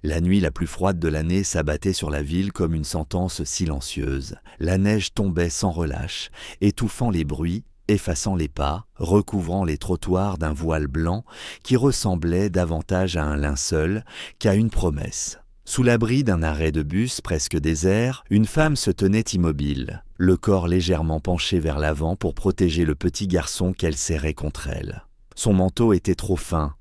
La nuit la plus froide de l'année s'abattait sur la ville comme une sentence silencieuse. La neige tombait sans relâche, étouffant les bruits, effaçant les pas, recouvrant les trottoirs d'un voile blanc qui ressemblait davantage à un linceul qu'à une promesse. Sous l'abri d'un arrêt de bus presque désert, une femme se tenait immobile, le corps légèrement penché vers l'avant pour protéger le petit garçon qu'elle serrait contre elle. Son manteau était trop fin,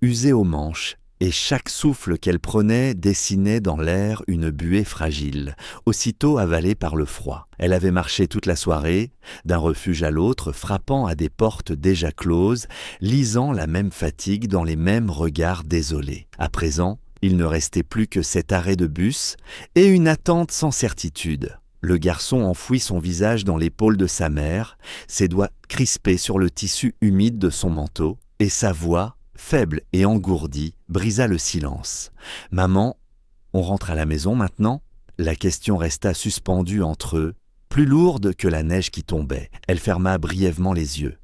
usé aux manches, et chaque souffle qu'elle prenait dessinait dans l'air une buée fragile, aussitôt avalée par le froid. Elle avait marché toute la soirée, d'un refuge à l'autre, frappant à des portes déjà closes, lisant la même fatigue dans les mêmes regards désolés. À présent, il ne restait plus que cet arrêt de bus et une attente sans certitude. Le garçon enfouit son visage dans l'épaule de sa mère, ses doigts crispés sur le tissu humide de son manteau, et sa voix, faible et engourdie, brisa le silence. « Maman, on rentre à la maison maintenant ?» La question resta suspendue entre eux, plus lourde que la neige qui tombait. Elle ferma brièvement les yeux.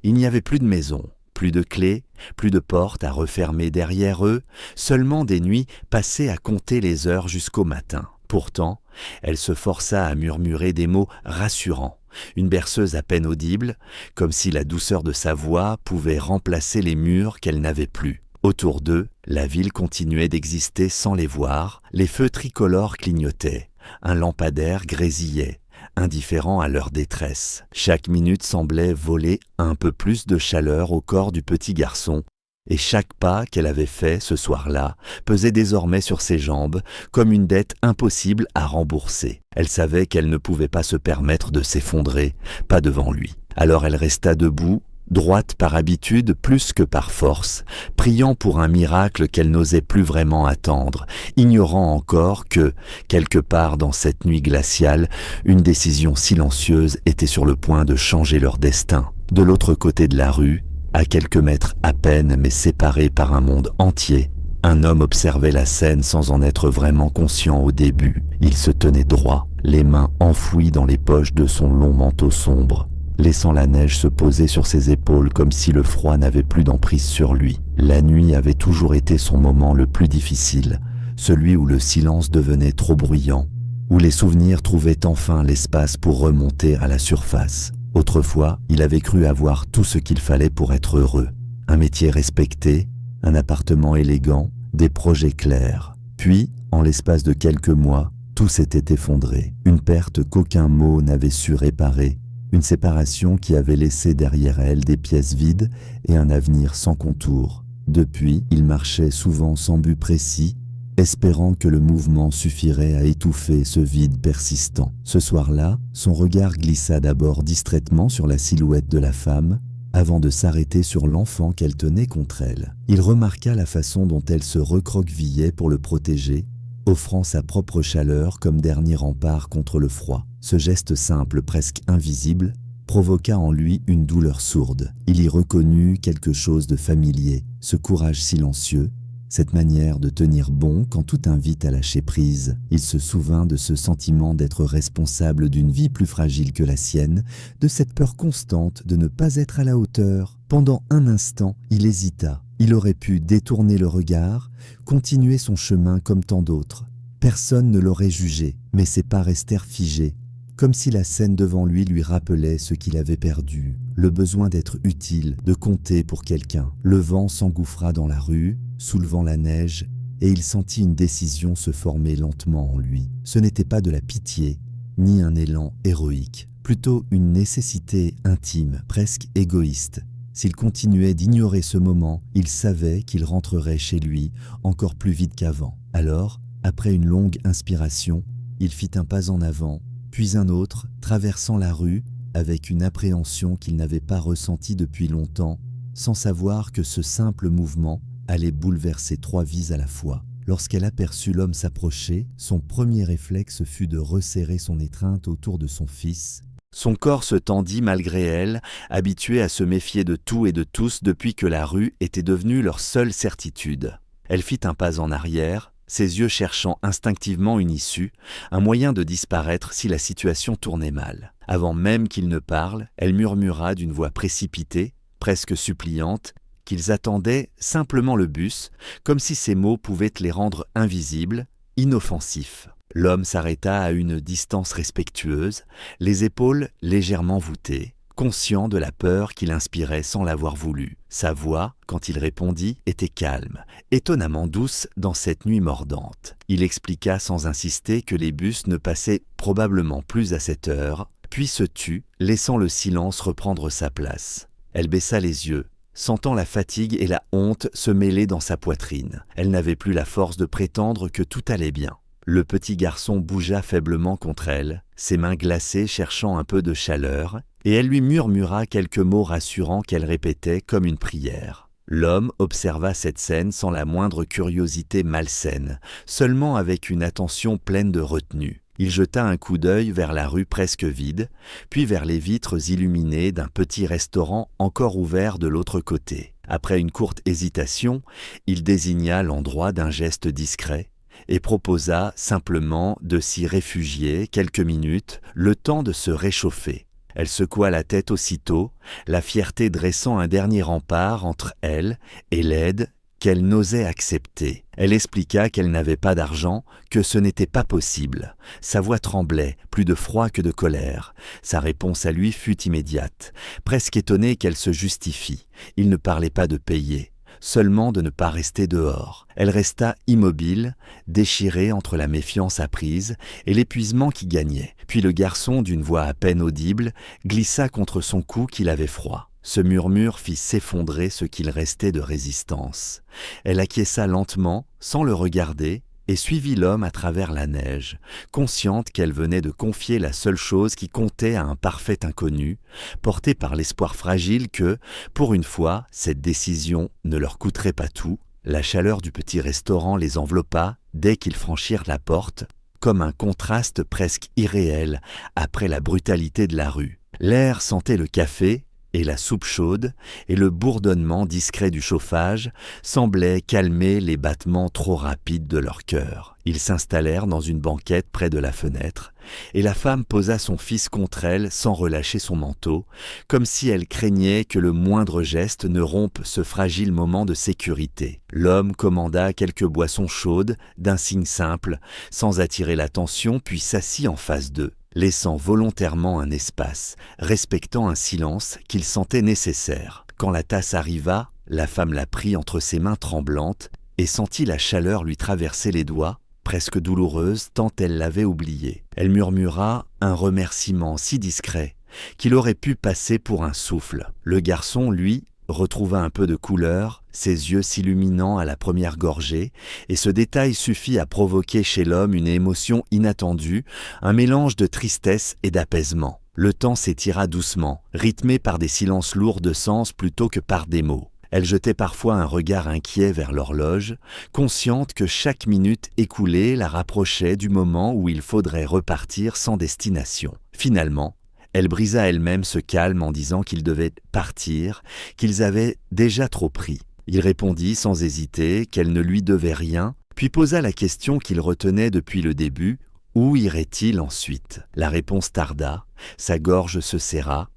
Il n'y avait plus de maison, plus de clés, plus de portes à refermer derrière eux, seulement des nuits passées à compter les heures jusqu'au matin. Pourtant, elle se força à murmurer des mots rassurants, une berceuse à peine audible, comme si la douceur de sa voix pouvait remplacer les murs qu'elle n'avait plus. Autour d'eux, la ville continuait d'exister sans les voir, les feux tricolores clignotaient, un lampadaire grésillait, indifférent à leur détresse. Chaque minute semblait voler un peu plus de chaleur au corps du petit garçon, et chaque pas qu'elle avait fait ce soir-là pesait désormais sur ses jambes comme une dette impossible à rembourser. Elle savait qu'elle ne pouvait pas se permettre de s'effondrer, pas devant lui. Alors elle resta debout, droite par habitude plus que par force, priant pour un miracle qu'elle n'osait plus vraiment attendre, ignorant encore que, quelque part dans cette nuit glaciale, une décision silencieuse était sur le point de changer leur destin. De l'autre côté de la rue, à quelques mètres à peine mais séparés par un monde entier, un homme observait la scène sans en être vraiment conscient au début. Il se tenait droit, les mains enfouies dans les poches de son long manteau sombre, laissant la neige se poser sur ses épaules comme si le froid n'avait plus d'emprise sur lui. La nuit avait toujours été son moment le plus difficile, celui où le silence devenait trop bruyant, où les souvenirs trouvaient enfin l'espace pour remonter à la surface. Autrefois, il avait cru avoir tout ce qu'il fallait pour être heureux. Un métier respecté, un appartement élégant, des projets clairs. Puis, en l'espace de quelques mois, tout s'était effondré. Une perte qu'aucun mot n'avait su réparer. Une séparation qui avait laissé derrière elle des pièces vides et un avenir sans contour. Depuis, il marchait souvent sans but précis, espérant que le mouvement suffirait à étouffer ce vide persistant. Ce soir-là, son regard glissa d'abord distraitement sur la silhouette de la femme, avant de s'arrêter sur l'enfant qu'elle tenait contre elle. Il remarqua la façon dont elle se recroquevillait pour le protéger, offrant sa propre chaleur comme dernier rempart contre le froid. Ce geste simple, presque invisible, provoqua en lui une douleur sourde. Il y reconnut quelque chose de familier, ce courage silencieux, cette manière de tenir bon quand tout invite à lâcher prise. Il se souvint de ce sentiment d'être responsable d'une vie plus fragile que la sienne, de cette peur constante de ne pas être à la hauteur. Pendant un instant, il hésita. Il aurait pu détourner le regard, continuer son chemin comme tant d'autres. Personne ne l'aurait jugé, mais ses pas restèrent figés, comme si la scène devant lui rappelait ce qu'il avait perdu, le besoin d'être utile, de compter pour quelqu'un. Le vent s'engouffra dans la rue, soulevant la neige, et il sentit une décision se former lentement en lui. Ce n'était pas de la pitié, ni un élan héroïque, plutôt une nécessité intime, presque égoïste. S'il continuait d'ignorer ce moment, il savait qu'il rentrerait chez lui encore plus vite qu'avant. Alors, après une longue inspiration, il fit un pas en avant, puis un autre, traversant la rue, avec une appréhension qu'il n'avait pas ressentie depuis longtemps, sans savoir que ce simple mouvement allait bouleverser 3 vies à la fois. Lorsqu'elle aperçut l'homme s'approcher, son premier réflexe fut de resserrer son étreinte autour de son fils. Son corps se tendit malgré elle, habituée à se méfier de tout et de tous depuis que la rue était devenue leur seule certitude. Elle fit un pas en arrière, ses yeux cherchant instinctivement une issue, un moyen de disparaître si la situation tournait mal. Avant même qu'il ne parle, elle murmura d'une voix précipitée, presque suppliante, qu'ils attendaient simplement le bus, comme si ces mots pouvaient les rendre invisibles, inoffensifs. L'homme s'arrêta à une distance respectueuse, les épaules légèrement voûtées, conscient de la peur qu'il inspirait sans l'avoir voulu. Sa voix, quand il répondit, était calme, étonnamment douce dans cette nuit mordante. Il expliqua sans insister que les bus ne passaient probablement plus à cette heure, puis se tut, laissant le silence reprendre sa place. Elle baissa les yeux, sentant la fatigue et la honte se mêler dans sa poitrine. Elle n'avait plus la force de prétendre que tout allait bien. Le petit garçon bougea faiblement contre elle, ses mains glacées cherchant un peu de chaleur, et elle lui murmura quelques mots rassurants qu'elle répétait comme une prière. L'homme observa cette scène sans la moindre curiosité malsaine, seulement avec une attention pleine de retenue. Il jeta un coup d'œil vers la rue presque vide, puis vers les vitres illuminées d'un petit restaurant encore ouvert de l'autre côté. Après une courte hésitation, il désigna l'endroit d'un geste discret, et proposa simplement de s'y réfugier quelques minutes, le temps de se réchauffer. Elle secoua la tête aussitôt, la fierté dressant un dernier rempart entre elle et l'aide qu'elle n'osait accepter. Elle expliqua qu'elle n'avait pas d'argent, que ce n'était pas possible. Sa voix tremblait, plus de froid que de colère. Sa réponse à lui fut immédiate, presque étonnée qu'elle se justifie. Il ne parlait pas de payer, seulement de ne pas rester dehors. Elle resta immobile, déchirée entre la méfiance apprise et l'épuisement qui gagnait. Puis le garçon, d'une voix à peine audible, glissa contre son cou qu'il avait froid. Ce murmure fit s'effondrer ce qu'il restait de résistance. Elle acquiesça lentement, sans le regarder, et suivit l'homme à travers la neige, consciente qu'elle venait de confier la seule chose qui comptait à un parfait inconnu, portée par l'espoir fragile que, pour une fois, cette décision ne leur coûterait pas tout. La chaleur du petit restaurant les enveloppa dès qu'ils franchirent la porte, comme un contraste presque irréel après la brutalité de la rue. L'air sentait le café, et la soupe chaude et le bourdonnement discret du chauffage semblaient calmer les battements trop rapides de leur cœur. Ils s'installèrent dans une banquette près de la fenêtre, et la femme posa son fils contre elle sans relâcher son manteau, comme si elle craignait que le moindre geste ne rompe ce fragile moment de sécurité. L'homme commanda quelques boissons chaudes, d'un signe simple, sans attirer l'attention, puis s'assit en face d'eux, laissant volontairement un espace, respectant un silence qu'il sentait nécessaire. Quand la tasse arriva, la femme la prit entre ses mains tremblantes et sentit la chaleur lui traverser les doigts, presque douloureuse tant elle l'avait oubliée. Elle murmura un remerciement si discret qu'il aurait pu passer pour un souffle. Le garçon, lui, retrouva un peu de couleur, ses yeux s'illuminant à la première gorgée, et ce détail suffit à provoquer chez l'homme une émotion inattendue, un mélange de tristesse et d'apaisement. Le temps s'étira doucement, rythmé par des silences lourds de sens plutôt que par des mots. Elle jetait parfois un regard inquiet vers l'horloge, consciente que chaque minute écoulée la rapprochait du moment où il faudrait repartir sans destination. Finalement, elle brisa elle-même ce calme en disant qu'ils devaient partir, qu'ils avaient déjà trop pris. Il répondit sans hésiter qu'elle ne lui devait rien, puis posa la question qu'il retenait depuis le début, où irait-il ensuite? La réponse tarda, sa gorge se serra,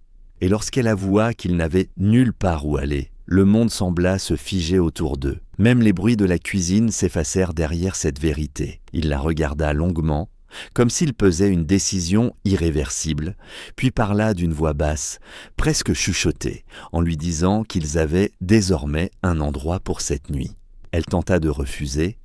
et lorsqu'elle avoua qu'il n'avait nulle part où aller, le monde sembla se figer autour d'eux. Même les bruits de la cuisine s'effacèrent derrière cette vérité. Il la regarda longuement, comme s'il pesait une décision irréversible, puis parla d'une voix basse, presque chuchotée, en lui disant qu'ils avaient désormais un endroit pour cette nuit. Elle tenta de refuser,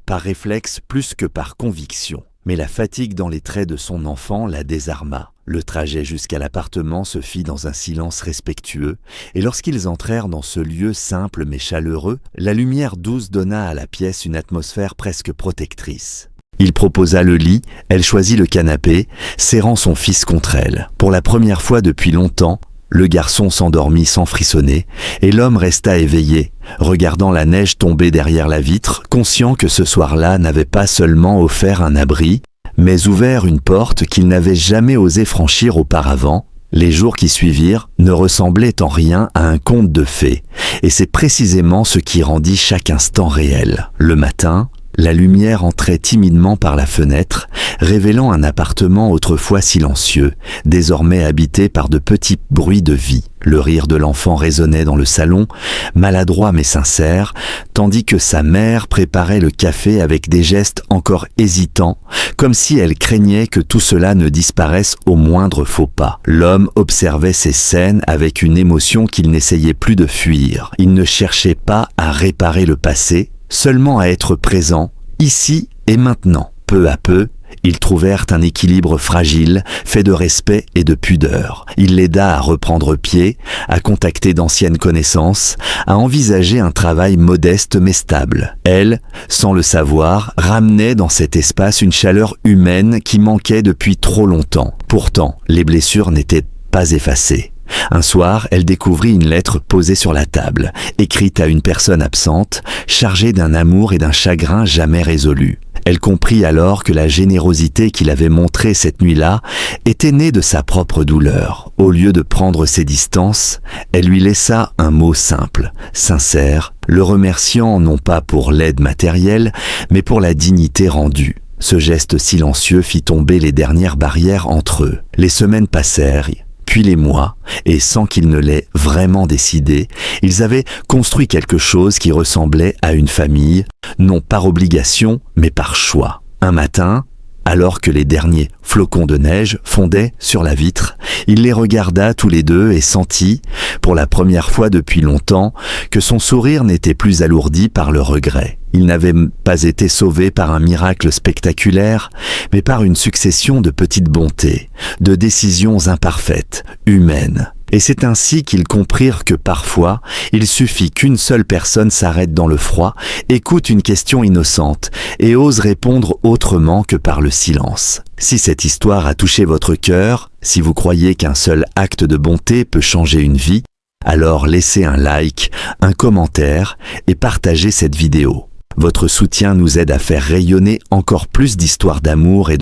par réflexe plus que par conviction, mais la fatigue dans les traits de son enfant la désarma. Le trajet jusqu'à l'appartement se fit dans un silence respectueux, et lorsqu'ils entrèrent dans ce lieu simple mais chaleureux, la lumière douce donna à la pièce une atmosphère presque protectrice. Il proposa le lit, elle choisit le canapé, serrant son fils contre elle. Pour la première fois depuis longtemps, le garçon s'endormit sans frissonner, et l'homme resta éveillé, regardant la neige tomber derrière la vitre, conscient que ce soir-là n'avait pas seulement offert un abri, mais ouvert une porte qu'il n'avait jamais osé franchir auparavant. Les jours qui suivirent ne ressemblaient en rien à un conte de fées, et c'est précisément ce qui rendit chaque instant réel. Le matin, la lumière entrait timidement par la fenêtre, révélant un appartement autrefois silencieux, désormais habité par de petits bruits de vie. Le rire de l'enfant résonnait dans le salon, maladroit mais sincère, tandis que sa mère préparait le café avec des gestes encore hésitants, comme si elle craignait que tout cela ne disparaisse au moindre faux pas. L'homme observait ces scènes avec une émotion qu'il n'essayait plus de fuir. Il ne cherchait pas à réparer le passé, seulement à être présent, ici et maintenant. Peu à peu, ils trouvèrent un équilibre fragile, fait de respect et de pudeur. Il l'aida à reprendre pied, à contacter d'anciennes connaissances, à envisager un travail modeste mais stable. Elle, sans le savoir, ramenait dans cet espace une chaleur humaine qui manquait depuis trop longtemps. Pourtant, les blessures n'étaient pas effacées. Un soir, elle découvrit une lettre posée sur la table, écrite à une personne absente, chargée d'un amour et d'un chagrin jamais résolus. Elle comprit alors que la générosité qu'il avait montrée cette nuit-là était née de sa propre douleur. Au lieu de prendre ses distances, elle lui laissa un mot simple, sincère, le remerciant non pas pour l'aide matérielle, mais pour la dignité rendue. Ce geste silencieux fit tomber les dernières barrières entre eux. Les semaines passèrent, puis les mois, et sans qu'ils ne l'aient vraiment décidé, ils avaient construit quelque chose qui ressemblait à une famille, non par obligation, mais par choix. Un matin, alors que les derniers flocons de neige fondaient sur la vitre, il les regarda tous les deux et sentit, pour la première fois depuis longtemps, que son sourire n'était plus alourdi par le regret. Il n'avait pas été sauvé par un miracle spectaculaire, mais par une succession de petites bontés, de décisions imparfaites, humaines. Et c'est ainsi qu'ils comprirent que parfois, il suffit qu'une seule personne s'arrête dans le froid, écoute une question innocente et ose répondre autrement que par le silence. Si cette histoire a touché votre cœur, si vous croyez qu'un seul acte de bonté peut changer une vie, alors laissez un like, un commentaire et partagez cette vidéo. Votre soutien nous aide à faire rayonner encore plus d'histoires d'amour et